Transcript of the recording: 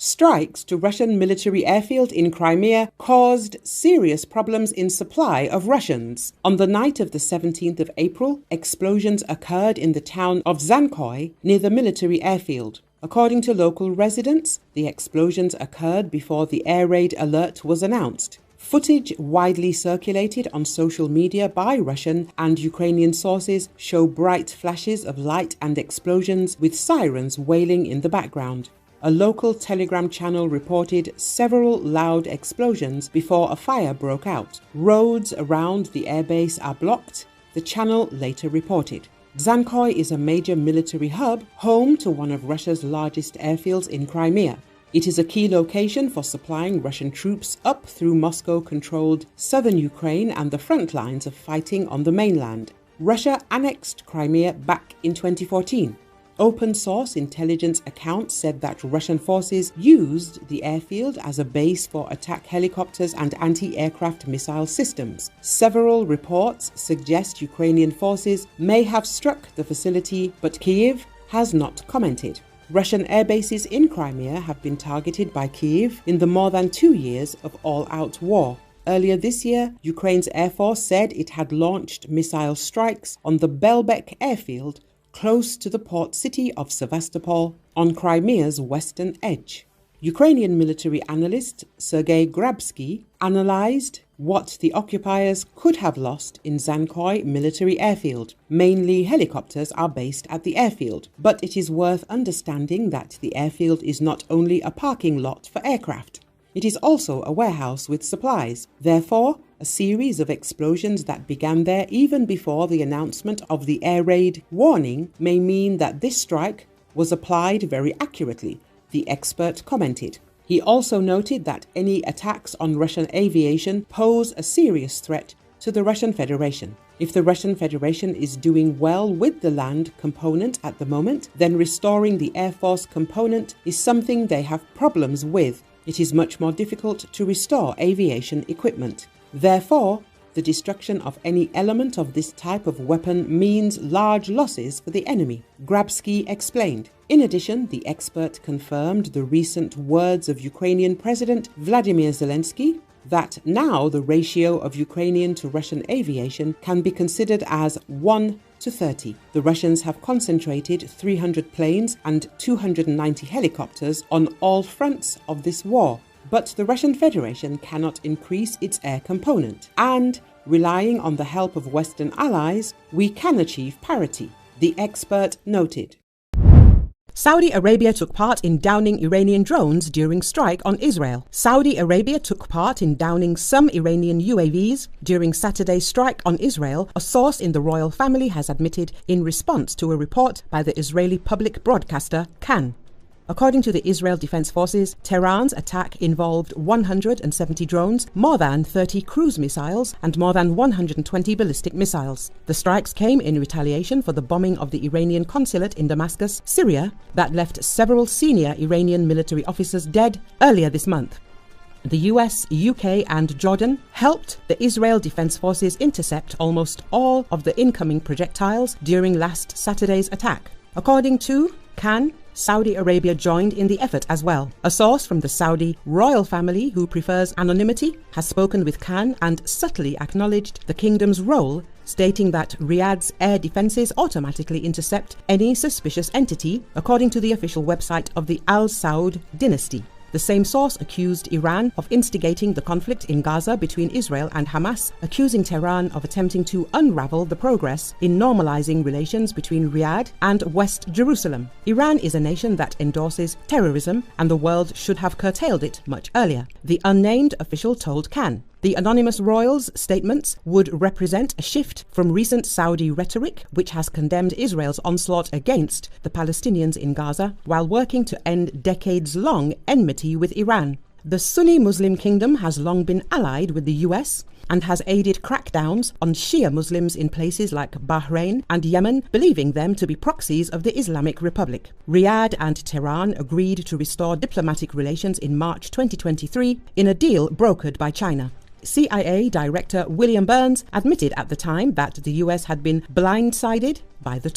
Strikes to Russian military airfield in Crimea caused serious problems in supply of rations. On the night of the 17th of April, explosions occurred in the town of Zankoy near the military airfield. According to local residents, the explosions occurred before the air raid alert was announced. Footage widely circulated on social media by Russian and Ukrainian sources show bright flashes of light and explosions with sirens wailing in the background. A local Telegram channel reported several loud explosions before a fire broke out. Roads around the airbase are blocked, the channel later reported. Zankoy is a major military hub, home to one of Russia's largest airfields in Crimea. It is a key location for supplying Russian troops up through Moscow-controlled southern Ukraine and the front lines of fighting on the mainland. Russia annexed Crimea back in 2014. Open-source intelligence accounts said that Russian forces used the airfield as a base for attack helicopters and anti-aircraft missile systems. Several reports suggest Ukrainian forces may have struck the facility, but Kyiv has not commented. Russian air bases in Crimea have been targeted by Kyiv in the more than 2 years of all-out war. Earlier this year, Ukraine's Air Force said it had launched missile strikes on the Belbek airfield close to the port city of Sevastopol on Crimea's western edge. Ukrainian military analyst Sergei Grabsky analyzed what the occupiers could have lost in Zankoy military airfield. Mainly helicopters are based at the airfield, but it is worth understanding that the airfield is not only a parking lot for aircraft. It is also a warehouse with supplies. Therefore, a series of explosions that began there even before the announcement of the air raid warning may mean that this strike was applied very accurately, the expert commented. He also noted that any attacks on Russian aviation pose a serious threat to the Russian Federation. If the Russian Federation is doing well with the land component at the moment, then restoring the Air Force component is something they have problems with. It is much more difficult to restore aviation equipment. Therefore, the destruction of any element of this type of weapon means large losses for the enemy, Grabsky explained. In addition, the expert confirmed the recent words of Ukrainian President Vladimir Zelensky that now the ratio of Ukrainian to Russian aviation can be considered as 1:30. The Russians have concentrated 300 planes and 290 helicopters on all fronts of this war. But the Russian Federation cannot increase its air component, and relying on the help of Western allies, we can achieve parity, the expert noted. Saudi Arabia took part in downing Iranian drones during strike on Israel. Saudi Arabia took part in downing some Iranian UAVs during Saturday's strike on Israel, a source in the royal family has admitted in response to a report by the Israeli public broadcaster Kan. According to the Israel Defense Forces, Tehran's attack involved 170 drones, more than 30 cruise missiles, and more than 120 ballistic missiles. The strikes came in retaliation for the bombing of the Iranian consulate in Damascus, Syria, that left several senior Iranian military officers dead earlier this month. The US, UK, and Jordan helped the Israel Defense Forces intercept almost all of the incoming projectiles during last Saturday's attack. According to Kan, Saudi Arabia joined in the effort as well. A source from the Saudi royal family who prefers anonymity has spoken with Kan and subtly acknowledged the kingdom's role, stating that Riyadh's air defenses automatically intercept any suspicious entity, according to the official website of the Al Saud dynasty. The same source accused Iran of instigating the conflict in Gaza between Israel and Hamas, accusing Tehran of attempting to unravel the progress in normalizing relations between Riyadh and West Jerusalem. Iran is a nation that endorses terrorism, and the world should have curtailed it much earlier, the unnamed official told Kan. The anonymous royals' statements would represent a shift from recent Saudi rhetoric, which has condemned Israel's onslaught against the Palestinians in Gaza, while working to end decades-long enmity with Iran. The Sunni Muslim kingdom has long been allied with the US and has aided crackdowns on Shia Muslims in places like Bahrain and Yemen, believing them to be proxies of the Islamic Republic. Riyadh and Tehran agreed to restore diplomatic relations in March 2023 in a deal brokered by China. CIA Director William Burns admitted at the time that the US had been blindsided by the